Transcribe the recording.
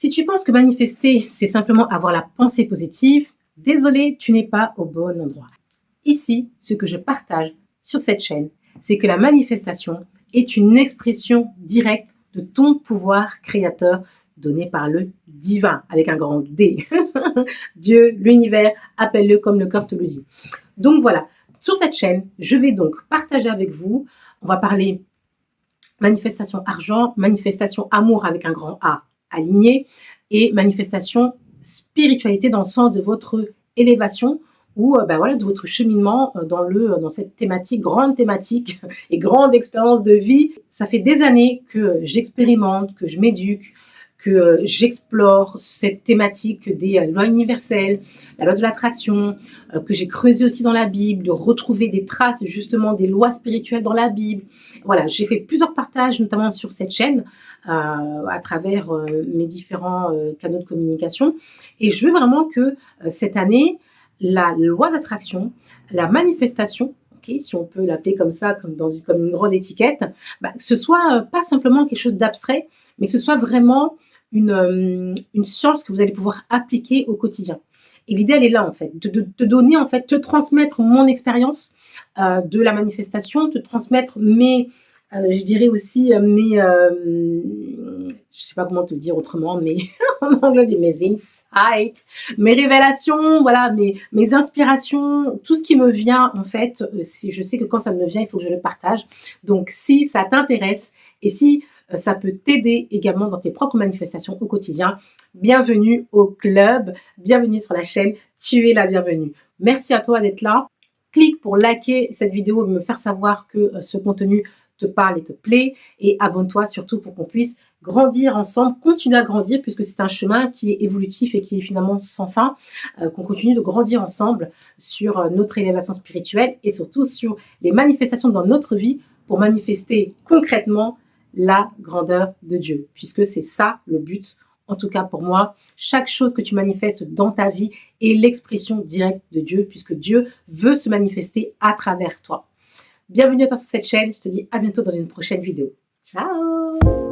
Si tu penses que manifester, c'est simplement avoir la pensée positive, désolé, tu n'es pas au bon endroit. Ici, ce que je partage sur cette chaîne, c'est que la manifestation est une expression directe de ton pouvoir créateur donné par le divin, avec un grand D. Dieu, l'univers, appelle-le comme le cœur te le dit. Donc voilà, sur cette chaîne, je vais donc partager avec vous, on va parler manifestation argent, manifestation amour avec un grand A aligné et manifestation spiritualité dans le sens de votre élévation ou voilà, de votre cheminement dans cette thématique, grande thématique et grande expérience de vie. Ça fait des années que j'expérimente, que je m'éduque, que j'explore cette thématique des lois universelles, la loi de l'attraction, que j'ai creusé aussi dans la Bible, de retrouver des traces justement des lois spirituelles dans la Bible. Voilà, j'ai fait plusieurs partages, notamment sur cette chaîne, à travers mes différents canaux de communication. Et je veux vraiment que cette année, la loi d'attraction, la manifestation, okay, si on peut l'appeler comme ça, comme une grande étiquette, que ce soit pas simplement quelque chose d'abstrait, mais que ce soit vraiment une science que vous allez pouvoir appliquer au quotidien. Et l'idée, elle est là, en fait, de te donner, en fait, te transmettre mon expérience de la manifestation, te transmettre je dirais aussi je sais pas comment te le dire autrement, mais en anglais on dit mes insights, mes révélations, voilà, mes inspirations, tout ce qui me vient en fait. Si je sais que quand ça me vient, il faut que je le partage. Donc si ça t'intéresse et si ça peut t'aider également dans tes propres manifestations au quotidien, bienvenue au club, bienvenue sur la chaîne, tu es la bienvenue. Merci à toi d'être là. Clique pour liker cette vidéo et me faire savoir que ce contenu te parle et te plaît, et abonne-toi surtout pour qu'on puisse grandir ensemble, continuer à grandir, puisque c'est un chemin qui est évolutif et qui est finalement sans fin, qu'on continue de grandir ensemble sur notre élévation spirituelle et surtout sur les manifestations dans notre vie pour manifester concrètement la grandeur de Dieu, puisque c'est ça le but. En tout cas pour moi, chaque chose que tu manifestes dans ta vie est l'expression directe de Dieu, puisque Dieu veut se manifester à travers toi. Bienvenue à toi sur cette chaîne, je te dis à bientôt dans une prochaine vidéo. Ciao!